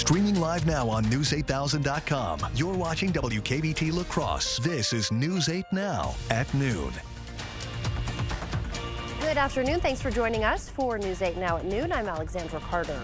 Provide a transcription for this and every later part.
Streaming live now on News8000.com. You're watching WKBT La Crosse. This is News 8 Now at noon. Good afternoon. Thanks for joining us for News 8 Now at noon. I'm Alexandra Carter.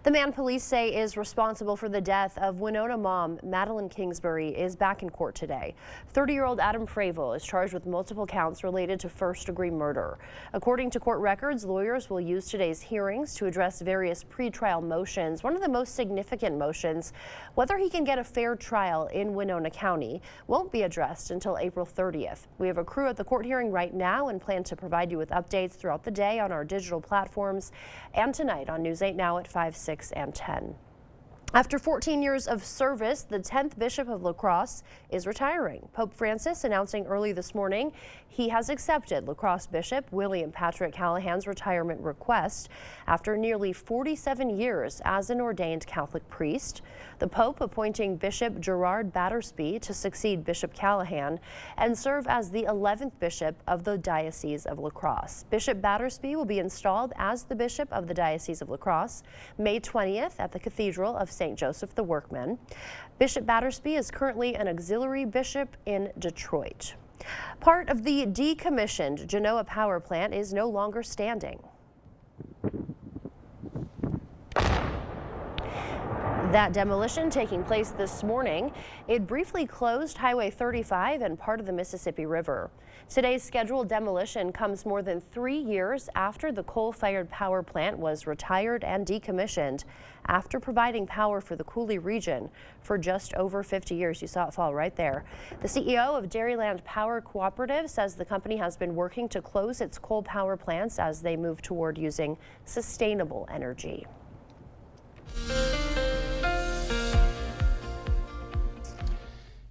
The man police say is responsible for the death of Winona mom, Madeline Kingsbury, is back in court today. 30-year-old Adam Fravel is charged with multiple counts related to first-degree murder. According to court records, lawyers will use today's hearings to address various pretrial motions. One of the most significant motions, whether he can get a fair trial in Winona County, won't be addressed until April 30th. We have a crew at the court hearing right now and plan to provide you with updates throughout the day on our digital platforms and tonight on News 8 Now at 5, 6, and 10. After 14 years of service, the 10th Bishop of La Crosse is retiring. Pope Francis announcing early this morning he has accepted La Crosse Bishop William Patrick Callahan's retirement request after nearly 47 years as an ordained Catholic priest. The Pope appointing Bishop Gerard Battersby to succeed Bishop Callahan and serve as the 11th Bishop of the Diocese of La Crosse. Bishop Battersby will be installed as the Bishop of the Diocese of La Crosse May 20th at the Cathedral of St. Joseph the Workman. Bishop Battersby is currently an auxiliary bishop in Detroit. Part of the decommissioned Genoa power plant is no longer standing. That demolition taking place this morning. It briefly closed Highway 35 and part of the Mississippi River. Today's scheduled demolition comes more than 3 years after the coal-fired power plant was retired and decommissioned after providing power for the Coulee region for just over 50 years. You saw it fall right there. The CEO of Dairyland Power Cooperative says the company has been working to close its coal power plants as they move toward using sustainable energy.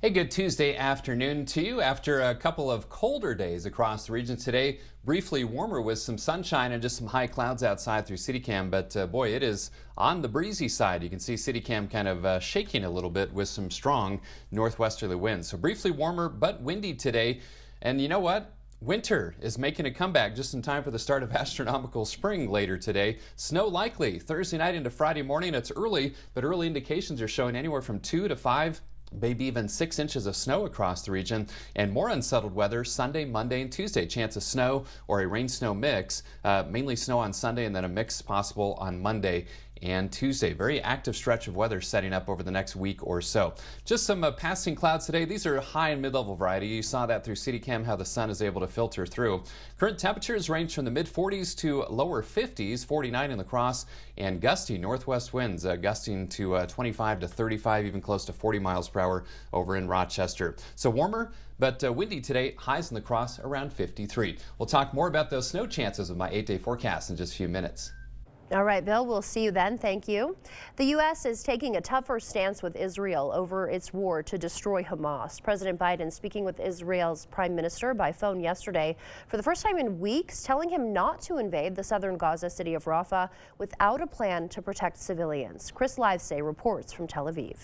Hey, good Tuesday afternoon to you. After a couple of colder days across the region today, briefly warmer with some sunshine and just some high clouds outside through CityCam. But boy, it is on the breezy side. You can see CityCam kind of shaking a little bit with some strong northwesterly winds. So briefly warmer but windy today. And you know what? Winter is making a comeback just in time for the start of astronomical spring later today. Snow likely Thursday night into Friday morning. It's early, but early indications are showing anywhere from 2 to 5, maybe even 6 inches of snow across the region, and more unsettled weather Sunday, Monday, and Tuesday. Chance of snow or a rain-snow mix, mainly snow on Sunday and then a mix possible on Monday and Tuesday. Very active stretch of weather setting up over the next week or so. Just some passing clouds today. These are high and mid-level variety. You saw that through CityCam, how the sun is able to filter through. Current temperatures range from the mid-40s to lower 50s, 49 in La Crosse, and gusty northwest winds, gusting to 25 to 35, even close to 40 miles per hour over in Rochester. So warmer, but windy today. Highs in La Crosse around 53. We'll talk more about those snow chances with my 8-day forecast in just a few minutes. All right, Bill, we'll see you then. Thank you. The U.S. is taking a tougher stance with Israel over its war to destroy Hamas. President Biden speaking with Israel's prime minister by phone yesterday for the first time in weeks, telling him not to invade the southern Gaza city of Rafah without a plan to protect civilians. Chris Livesay reports from Tel Aviv.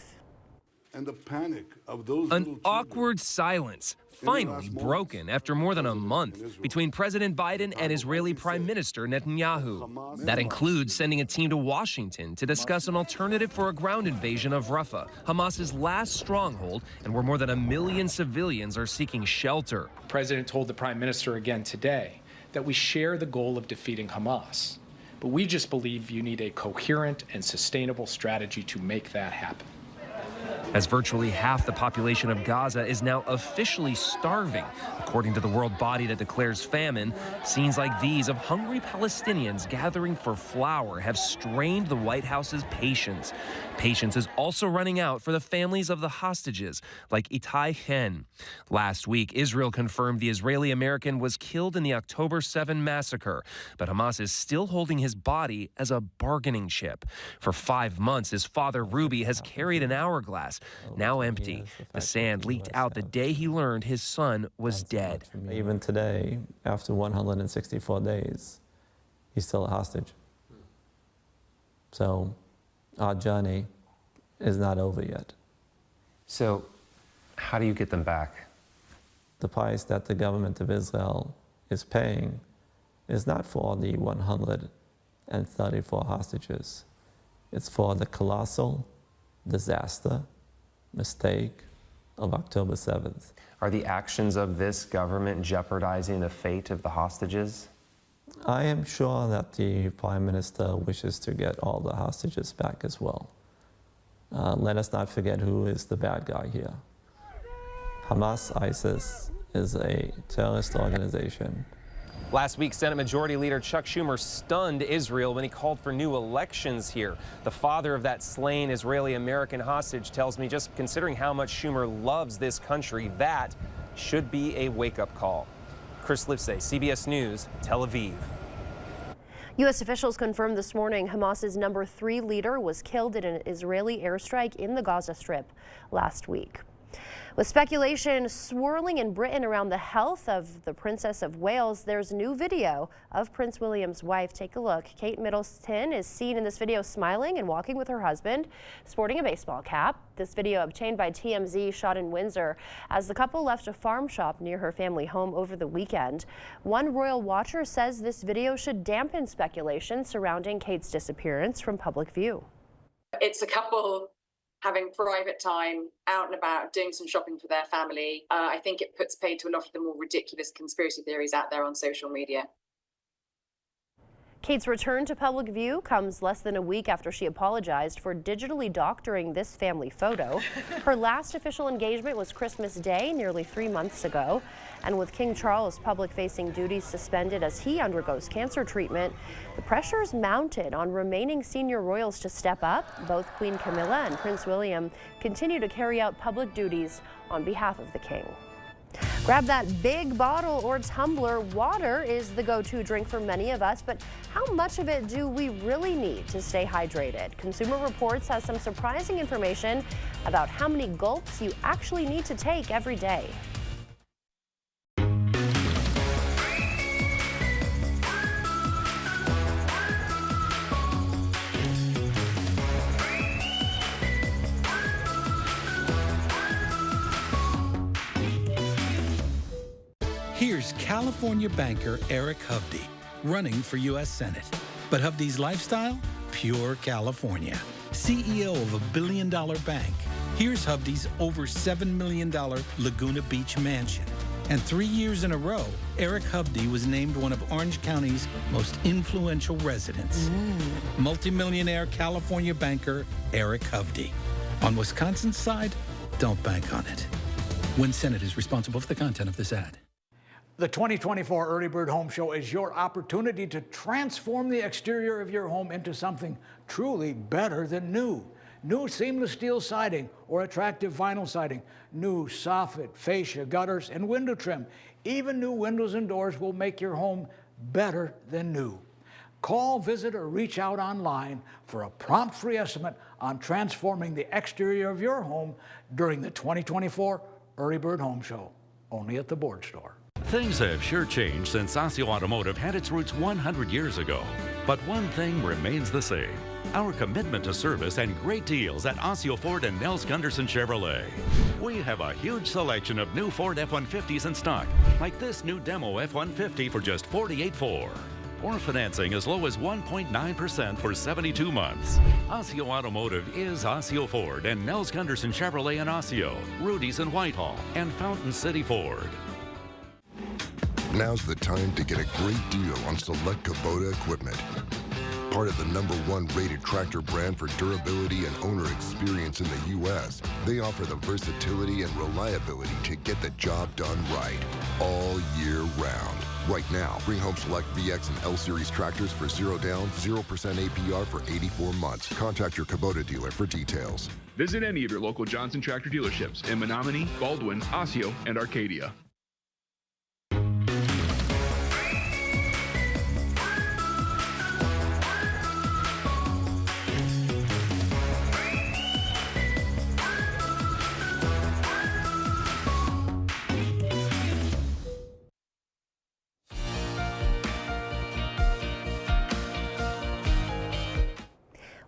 And the panic of those An awkward silence finally broken after more than a month between President Biden and Israeli Prime Minister Netanyahu. That includes sending a team to Washington to discuss an alternative for a ground invasion of Rafah, Hamas's last stronghold, and where more than 1 million civilians are seeking shelter. The President told the Prime Minister again today that we share the goal of defeating Hamas, but we just believe you need a coherent and sustainable strategy to make that happen. As virtually half the population of Gaza is now officially starving, according to the world body that declares famine, scenes like these of hungry Palestinians gathering for flour have strained the White House's patience. Patience is also running out for the families of the hostages, like Itai Hen. Last week, Israel confirmed the Israeli American was killed in the October 7 massacre, but Hamas is still holding his body as a bargaining chip. For 5 months, his father, Ruby, has carried an hourglass, now empty. The sand leaked out the day he learned his son was dead. Even today, after 164 days, he's still a hostage. So our journey is not over yet. So how do you get them back? The price that the government of Israel is paying is not for the 134 hostages. It's for the colossal disaster, mistake of October 7th. Are the actions of this government jeopardizing the fate of the hostages? I am sure that the Prime Minister wishes to get all the hostages back as well. Let us not forget who is the bad guy here. Hamas, ISIS, is a terrorist organization. Last week, Senate Majority Leader Chuck Schumer stunned Israel when he called for new elections here. The father of that slain Israeli-American hostage tells me just considering how much Schumer loves this country, that should be a wake-up call. Chris Livesay, CBS News, Tel Aviv. U.S. officials confirmed this morning Hamas's number 3 leader was killed in an Israeli airstrike in the Gaza Strip last week. With speculation swirling in Britain around the health of the Princess of Wales, there's new video of Prince William's wife. Take a look. Kate Middleton is seen in this video smiling and walking with her husband, sporting a baseball cap. This video, obtained by TMZ, shot in Windsor as the couple left a farm shop near her family home over the weekend. One royal watcher says this video should dampen speculation surrounding Kate's disappearance from public view. It's a couple having private time, out and about, doing some shopping for their family. I think it puts paid to a lot of the more ridiculous conspiracy theories out there on social media. Kate's return to public view comes less than a week after she apologized for digitally doctoring this family photo. Her last official engagement was Christmas Day, nearly 3 months ago. And with King Charles' public-facing duties suspended as he undergoes cancer treatment, the pressure is mounted on remaining senior royals to step up. Both Queen Camilla and Prince William continue to carry out public duties on behalf of the king. Grab that big bottle or tumbler. Water is the go-to drink for many of us, but how much of it do we really need to stay hydrated? Consumer Reports has some surprising information about how many gulps you actually need to take every day. Here's California banker Eric Hovde running for U.S. Senate. But Hovde's lifestyle? Pure California. CEO of a billion-dollar bank. Here's Hovde's over $7 million Laguna Beach mansion. And 3 years in a row, Eric Hovde was named one of Orange County's most influential residents. Multimillionaire California banker Eric Hovde. On Wisconsin's side, don't bank on it. Win Senate is responsible for the content of this ad. The 2024 Early Bird Home Show is your opportunity to transform the exterior of your home into something truly better than new. New seamless steel siding or attractive vinyl siding, new soffit, fascia, gutters, and window trim. Even new windows and doors will make your home better than new. Call, visit, or reach out online for a prompt free estimate on transforming the exterior of your home during the 2024 Early Bird Home Show, only at the Board Store. Things have sure changed since Osseo Automotive had its roots 100 years ago. But one thing remains the same: our commitment to service and great deals at Osseo Ford and Nels Gunderson Chevrolet. We have a huge selection of new Ford F-150s in stock, like this new demo F-150 for just $48,400. Or financing as low as 1.9% for 72 months. Osseo Automotive is Osseo Ford and Nels Gunderson Chevrolet in Osseo, Rudy's in Whitehall, and Fountain City Ford. Now's the time to get a great deal on select Kubota equipment. Part of the #1 rated tractor brand for durability and owner experience in the U.S., they offer the versatility and reliability to get the job done right, all year round. Right now, bring home select VX and L-Series tractors for 0 down, 0% APR for 84 months. Contact your Kubota dealer for details. Visit any of your local Johnson Tractor dealerships in Menominee, Baldwin, Osseo, and Arcadia.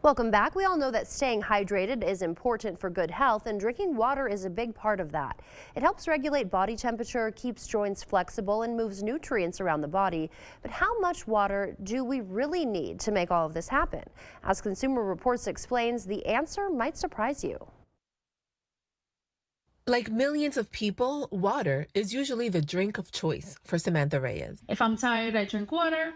Welcome back. We all know that staying hydrated is important for good health, and drinking water is a big part of that. It helps regulate body temperature, keeps joints flexible, and moves nutrients around the body. But how much water do we really need to make all of this happen? As Consumer Reports explains, the answer might surprise you. Like millions of people, water is usually the drink of choice for Samantha Reyes. If I'm tired, I drink water.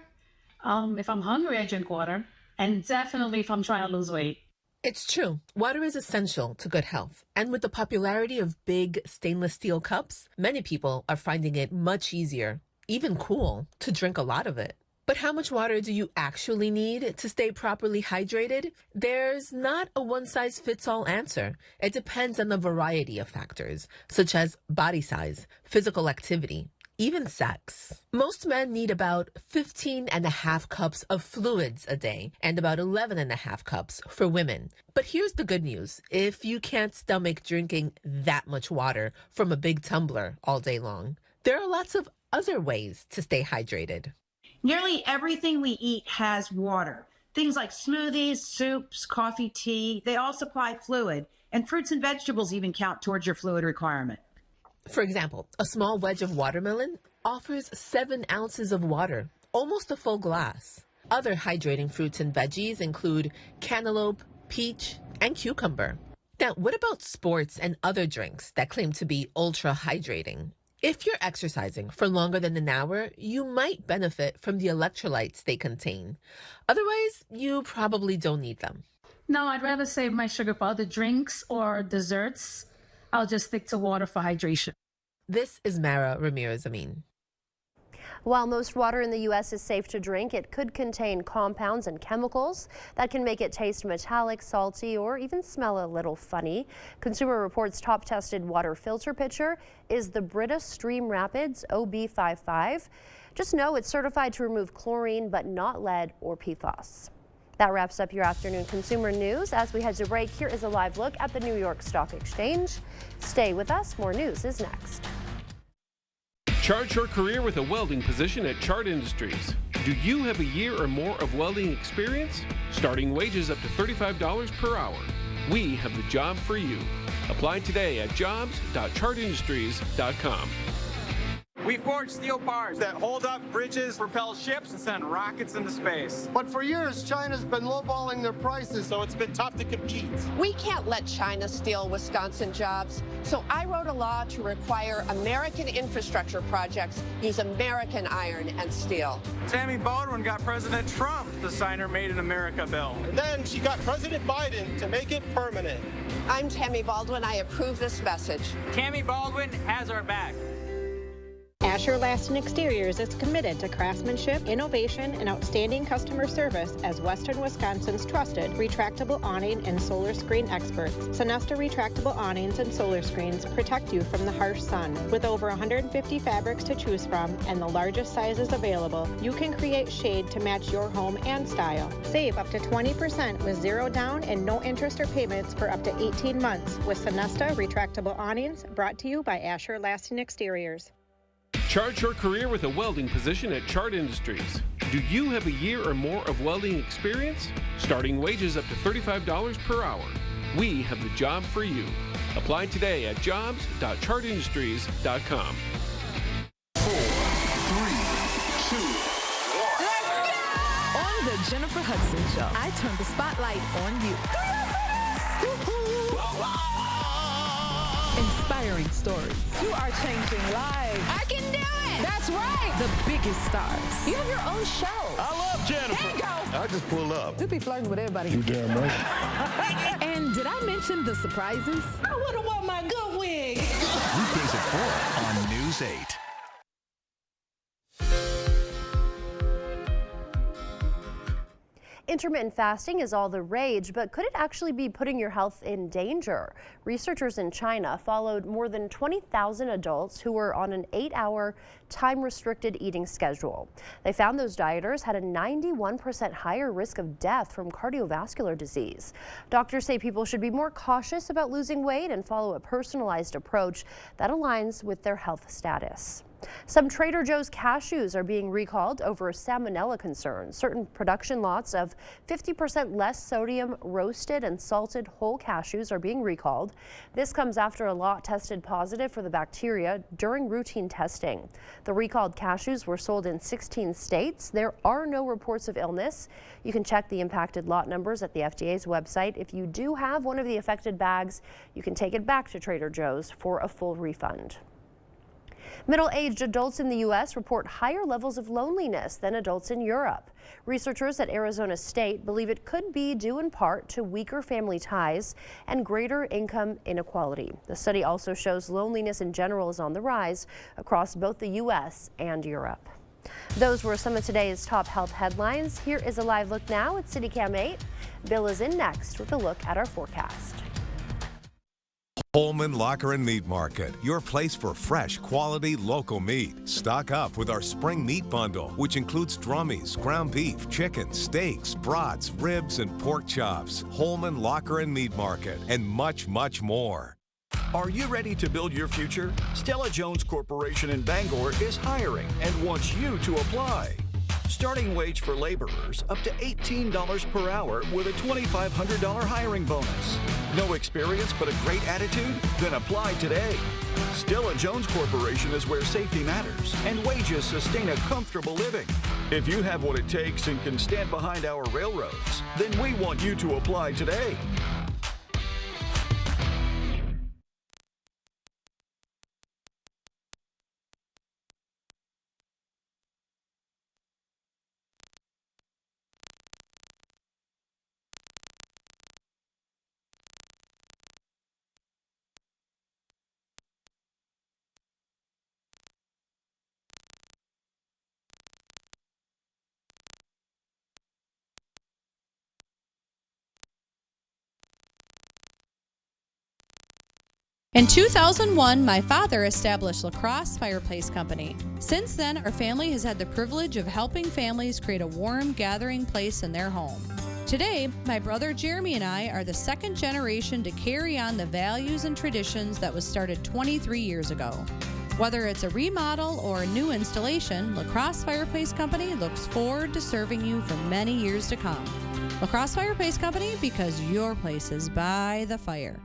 If I'm hungry, I drink water. And definitely if I'm trying to lose weight. It's true. Water is essential to good health. And with the popularity of big stainless steel cups, many people are finding it much easier, even cool, to drink a lot of it. But how much water do you actually need to stay properly hydrated? There's not a one-size-fits-all answer. It depends on a variety of factors, such as body size, physical activity, even sex. Most men need about 15.5 cups of fluids a day and about 11.5 cups for women. But here's the good news. If you can't stomach drinking that much water from a big tumbler all day long, there are lots of other ways to stay hydrated. Nearly everything we eat has water. Things like smoothies, soups, coffee, tea, they all supply fluid. And fruits and vegetables even count towards your fluid requirement. For example, a small wedge of watermelon offers 7 ounces of water, almost a full glass. Other hydrating fruits and veggies include cantaloupe, peach, and cucumber. Now, what about sports and other drinks that claim to be ultra hydrating? If you're exercising for longer than an hour, you might benefit from the electrolytes they contain. Otherwise, you probably don't need them. No, I'd rather save my sugar for other drinks or desserts. I'll just stick to water for hydration. This is Mara Ramirez-Amin. While most water in the U.S. is safe to drink, it could contain compounds and chemicals that can make it taste metallic, salty, or even smell a little funny. Consumer Reports' top tested water filter pitcher is the Brita Stream Rapids OB55. Just know it's certified to remove chlorine, but not lead or PFAS. That wraps up your afternoon consumer news. As we head to break, here is a live look at the New York Stock Exchange. Stay with us. More news is next. Chart your career with a welding position at Chart Industries. Do you have a year or more of welding experience? Starting wages up to $35 per hour. We have the job for you. Apply today at jobs.chartindustries.com. We forge steel bars that hold up bridges, propel ships, and send rockets into space. But for years, China's been lowballing their prices, so it's been tough to compete. We can't let China steal Wisconsin jobs, so I wrote a law to require American infrastructure projects use American iron and steel. Tammy Baldwin got President Trump to sign her Made in America bill. And then she got President Biden to make it permanent. I'm Tammy Baldwin. I approve this message. Tammy Baldwin has our back. Asher Laston Exteriors is committed to craftsmanship, innovation, and outstanding customer service as Western Wisconsin's trusted retractable awning and solar screen experts. Sonesta retractable awnings and solar screens protect you from the harsh sun. With over 150 fabrics to choose from and the largest sizes available, you can create shade to match your home and style. Save up to 20% with zero down and no interest or payments for up to 18 months with Sonesta retractable awnings, brought to you by Asher Laston Exteriors. Chart your career with a welding position at Chart Industries. Do you have a year or more of welding experience? Starting wages up to $35 per hour. We have the job for you. Apply today at jobs.chartindustries.com. 4, 3, 2, 1. On the Jennifer Hudson Show, I turn the spotlight on you. Inspiring stories. You are changing lives. I can do it. That's right. The biggest stars. You have your own show. I love Jennifer. There you go. I just pull up. You be flirting with everybody. You damn right. And did I mention the surprises? I would have worn my good wig. Weekdays at 4 on News 8. Intermittent fasting is all the rage, but could it actually be putting your health in danger? Researchers in China followed more than 20,000 adults who were on an 8-hour time-restricted eating schedule. They found those dieters had a 91% higher risk of death from cardiovascular disease. Doctors say people should be more cautious about losing weight and follow a personalized approach that aligns with their health status. Some Trader Joe's cashews are being recalled over salmonella concerns. Certain production lots of 50% less sodium roasted and salted whole cashews are being recalled. This comes after a lot tested positive for the bacteria during routine testing. The recalled cashews were sold in 16 states. There are no reports of illness. You can check the impacted lot numbers at the FDA's website. If you do have one of the affected bags, you can take it back to Trader Joe's for a full refund. Middle-aged adults in the U.S. report higher levels of loneliness than adults in Europe. Researchers at Arizona State believe it could be due in part to weaker family ties and greater income inequality. The study also shows loneliness in general is on the rise across both the U.S. and Europe. Those were some of today's top health headlines. Here is a live look now at CityCam 8. Bill is in next with a look at our forecast. Holman Locker and Meat Market, your place for fresh, quality, local meat. Stock up with our spring meat bundle, which includes drummies, ground beef, chicken, steaks, brats, ribs, and pork chops. Holman Locker and Meat Market, and much, much more. Are you ready to build your future? Stella Jones Corporation in Bangor is hiring and wants you to apply. Starting wage for laborers up to $18 per hour with a $2,500 hiring bonus. No experience but a great attitude? Then apply today. Stella Jones Corporation is where safety matters and wages sustain a comfortable living. If you have what it takes and can stand behind our railroads, then we want you to apply today. In 2001, my father established La Crosse Fireplace Company. Since then, our family has had the privilege of helping families create a warm gathering place in their home. Today, my brother Jeremy and I are the second generation to carry on the values and traditions that was started 23 years ago. Whether it's a remodel or a new installation, La Crosse Fireplace Company looks forward to serving you for many years to come. La Crosse Fireplace Company, because your place is by the fire.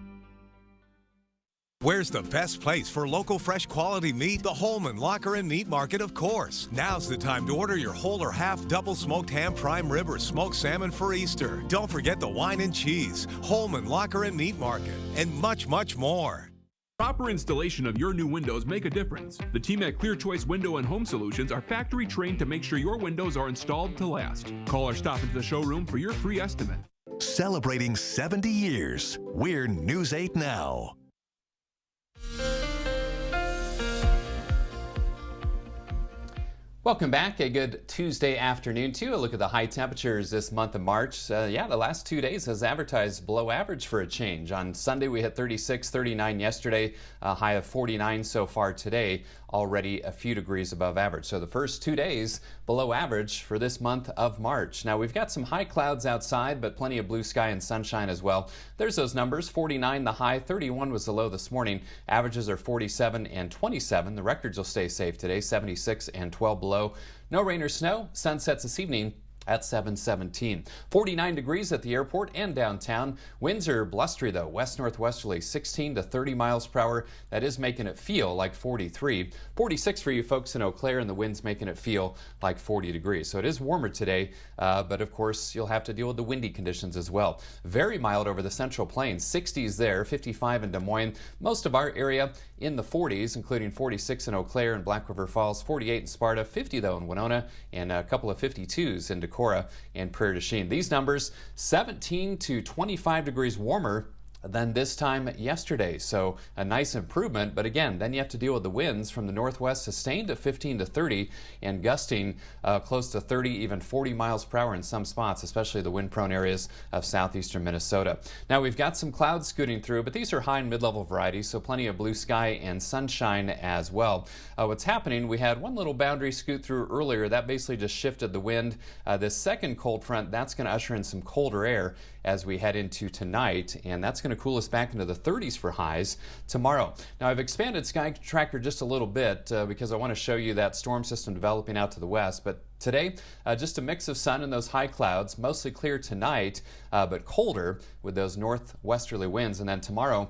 Where's the best place for local fresh quality meat? The Holman Locker and Meat Market, of course. Now's the time to order your whole or half double smoked ham, prime rib, or smoked salmon for Easter. Don't forget the wine and cheese. Holman Locker and Meat Market, and much, much more. Proper installation of your new windows make a difference. The team at Clear Choice Window and Home Solutions are factory trained to make sure your windows are installed to last. Call or stop into the showroom for your free estimate. Celebrating 70 years. We're News 8 Now. Welcome back. A good Tuesday afternoon to a look at the high temperatures this month of March. The last 2 days has advertised below average for a change. On Sunday we hit 36, 39 yesterday, a high of 49 so far today, already a few degrees above average. So the first 2 days below average for this month of March. Now we've got some high clouds outside, but plenty of blue sky and sunshine as well. There's those numbers, 49 the high, 31 was the low this morning. Averages are 47 and 27. The records will stay safe today, 76 and 12 below. No rain or snow. Sun sets this evening at 7:17. 49 degrees at the airport and downtown. Winds are blustery though, west-northwesterly, 16 to 30 miles per hour. That is making it feel like 43. 46 for you folks in Eau Claire, and the wind's making it feel like 40 degrees. So it is warmer today, but of course you'll have to deal with the windy conditions as well. Very mild over the Central Plains, 60s there, 55 in Des Moines. Most of our area in the 40s, including 46 in Eau Claire and Black River Falls, 48 in Sparta, 50 though in Winona, and a couple of 52s in Decorah and Prairie du Chien. These numbers, 17 to 25 degrees warmer than this time yesterday. So a nice improvement, but again, then you have to deal with the winds from the northwest, sustained at 15 to 30 and gusting close to 30, even 40 miles per hour in some spots, especially the wind-prone areas of southeastern Minnesota. Now we've got some clouds scooting through, but these are high and mid-level varieties, so plenty of blue sky and sunshine as well. What's happening, we had one little boundary scoot through earlier. That basically just shifted the wind. This second cold front, that's going to usher in some colder air as we head into tonight, and that's going to cool us back into the 30s for highs tomorrow. Now, I've expanded Sky Tracker just a little bit because I want to show you that storm system developing out to the west, but today, just a mix of sun and those high clouds, mostly clear tonight, but colder with those northwesterly winds, and then tomorrow,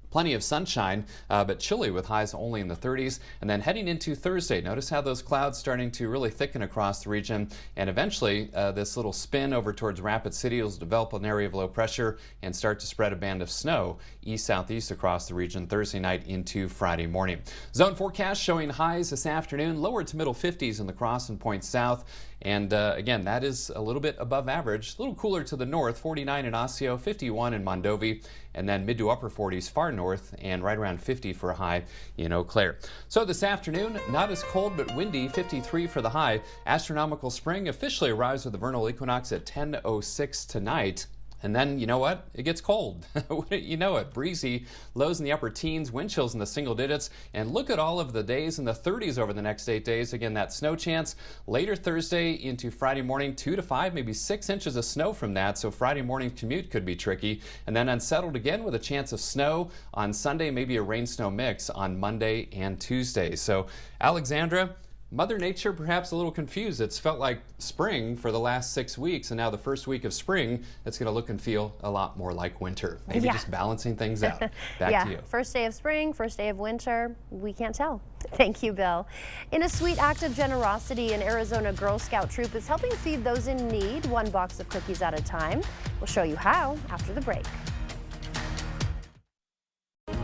plenty of sunshine, but chilly with highs only in the 30s. And then heading into Thursday, notice how those clouds starting to really thicken across the region. And eventually, this little spin over towards Rapid City will develop an area of low pressure and start to spread a band of snow east-southeast across the region Thursday night into Friday morning. Zone forecast showing highs this afternoon, lower to middle 50s in La Crosse and Point South. And again, that is a little bit above average. A little cooler to the north, 49 in Osseo, 51 in Mondovi, and then mid to upper 40s far north and right around 50 for a high in Eau Claire. So this afternoon, not as cold but windy, 53 for the high. Astronomical spring officially arrives with the vernal equinox at 10:06 tonight. And then, you know what? It gets cold. You know it. Breezy, lows in the upper teens, wind chills in the single digits. And look at all of the days in the 30s over the next 8 days. Again, that snow chance later Thursday into Friday morning, 2 to 5, maybe 6 inches of snow from that. So Friday morning commute could be tricky. And then unsettled again with a chance of snow on Sunday, maybe a rain-snow mix on Monday and Tuesday. So Alexandra, Mother Nature perhaps a little confused. It's felt like spring for the last 6 weeks, and now the first week of spring, it's going to look and feel a lot more like winter. Maybe just balancing things out. Back to you. First day of spring, first day of winter, we can't tell. Thank you, Bill. In a sweet act of generosity, an Arizona Girl Scout troop is helping feed those in need, one box of cookies at a time. We'll show you how after the break.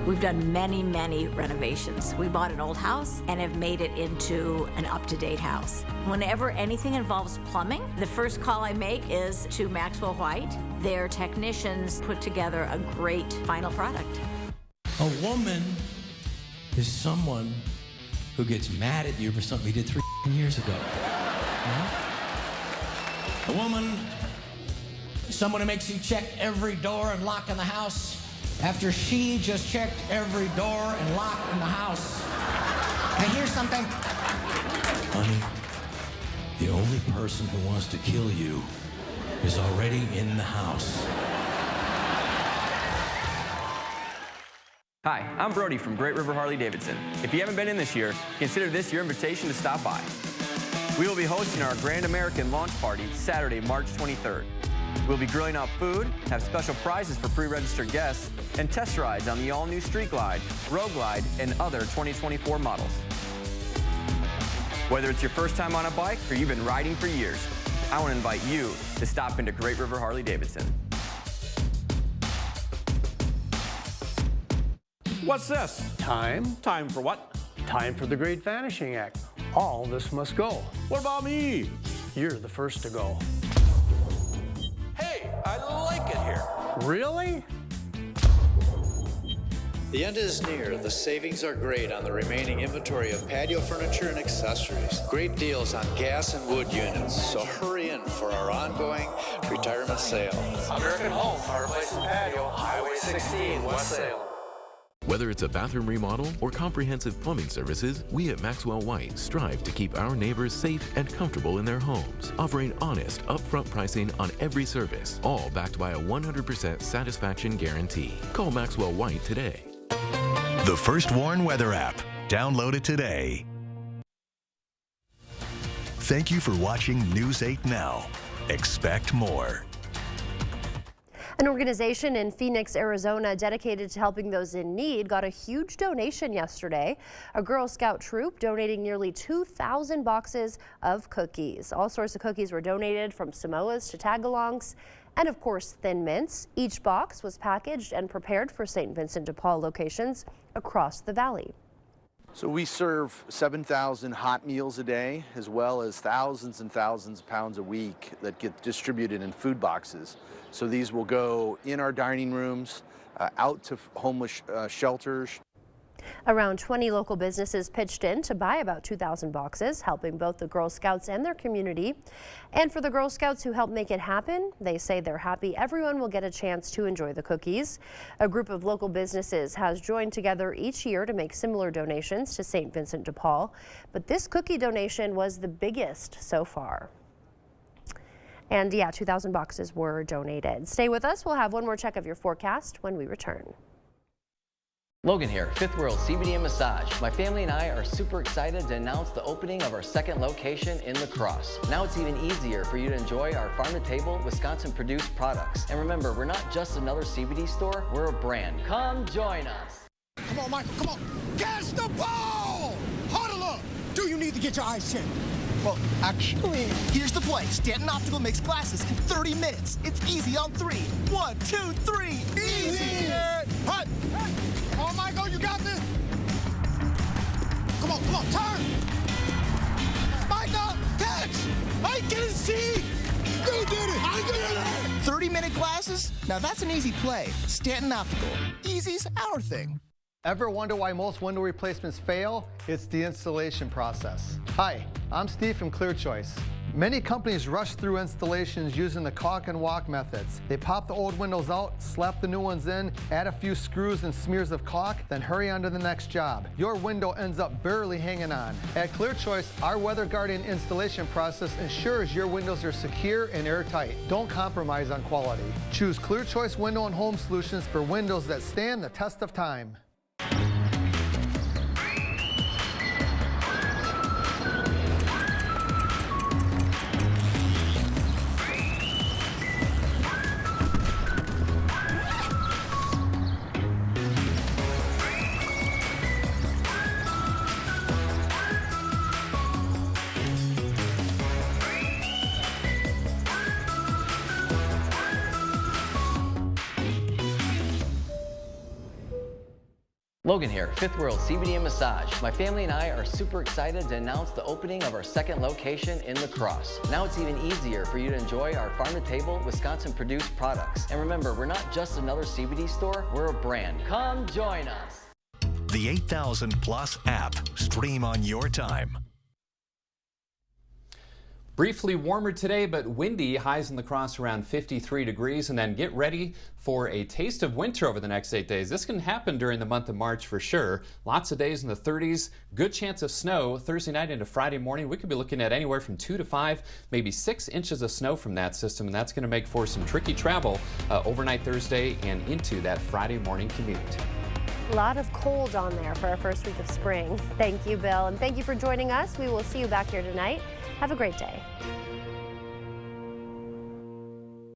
We've done many, many renovations. We bought an old house and have made it into an up-to-date house. Whenever anything involves plumbing, the first call I make is to Maxwell White. Their technicians put together a great final product. A woman is someone who gets mad at you for something you did 3 years ago. A woman is someone who makes you check every door and lock in the house after she just checked every door and lock in the house. Now here's something. Honey, the only person who wants to kill you is already in the house. Hi, I'm Brody from Great River Harley-Davidson. If you haven't been in this year, consider this your invitation to stop by. We will be hosting our Grand American launch party Saturday, March 23rd. We'll be grilling out food, have special prizes for pre-registered guests, and test rides on the all-new Street Glide, Road Glide, and other 2024 models. Whether it's your first time on a bike or you've been riding for years, I want to invite you to stop into Great River Harley-Davidson. What's this? Time. Time for what? Time for the Great Vanishing Act. All this must go. What about me? You're the first to go. Hey, I like it here. Really? The end is near. The savings are great on the remaining inventory of patio furniture and accessories. Great deals on gas and wood units. So hurry in for our ongoing retirement sale. American Home, Fireplace and Patio, Highway 16, West Salem. Whether it's a bathroom remodel or comprehensive plumbing services, we at Maxwell White strive to keep our neighbors safe and comfortable in their homes, offering honest, upfront pricing on every service, all backed by a 100% satisfaction guarantee. Call Maxwell White today. The First Warn Weather app. Download it today. Thank you for watching News 8 Now. Expect more. An organization in Phoenix, Arizona, dedicated to helping those in need, got a huge donation yesterday. A Girl Scout troop donating nearly 2,000 boxes of cookies. All sorts of cookies were donated, from Samoas to Tagalongs, and of course Thin Mints. Each box was packaged and prepared for St. Vincent de Paul locations across the valley. So we serve 7,000 hot meals a day, as well as thousands and thousands of pounds a week that get distributed in food boxes. So these will go in our dining rooms, out to homeless shelters. Around 20 local businesses pitched in to buy about 2,000 boxes, helping both the Girl Scouts and their community. And for the Girl Scouts who helped make it happen, they say they're happy everyone will get a chance to enjoy the cookies. A group of local businesses has joined together each year to make similar donations to St. Vincent de Paul, but this cookie donation was the biggest so far. And yeah, 2,000 boxes were donated. Stay with us. We'll have one more check of your forecast when we return. Logan here, Fifth World CBD and Massage. My family and I are super excited to announce the opening of our second location in La Crosse. Now it's even easier for you to enjoy our farm-to-table, Wisconsin-produced products. And remember, we're not just another CBD store, we're a brand. Come join us. Come on, Michael, come on. Catch the ball! Huddle up! Do you need to get your eyes checked? Well, actually, here's the play. Stanton Optical makes glasses in 30 minutes. It's easy on 3. 1, 2, 3. Easy! Hut! Come on, Michael, you got this! Come on, turn! Michael, catch! I can see! You did it! I did it! 30-minute glasses? Now that's an easy play. Stanton Optical. Easy's our thing. Ever wonder why most window replacements fail? It's the installation process. Hi, I'm Steve from ClearChoice. Many companies rush through installations using the caulk and walk methods. They pop the old windows out, slap the new ones in, add a few screws and smears of caulk, then hurry on to the next job. Your window ends up barely hanging on. At ClearChoice, our Weather Guardian installation process ensures your windows are secure and airtight. Don't compromise on quality. Choose ClearChoice Window and Home Solutions for windows that stand the test of time. Logan here, Fifth World CBD and Massage. My family and I are super excited to announce the opening of our second location in La Crosse. Now it's even easier for you to enjoy our farm-to-table, Wisconsin-produced products. And remember, we're not just another CBD store, we're a brand. Come join us. The 8000 Plus app. Stream on your time. Briefly warmer today, but windy. Highs in La Crosse around 53 degrees. And then get ready for a taste of winter over the next 8 days. This can happen during the month of March for sure. Lots of days in the 30s. Good chance of snow Thursday night into Friday morning. We could be looking at anywhere from 2 to 5, maybe 6 inches of snow from that system. And that's going to make for some tricky travel overnight Thursday and into that Friday morning commute. A lot of cold on there for our first week of spring. Thank you, Bill, and thank you for joining us. We will see you back here tonight. Have a great day.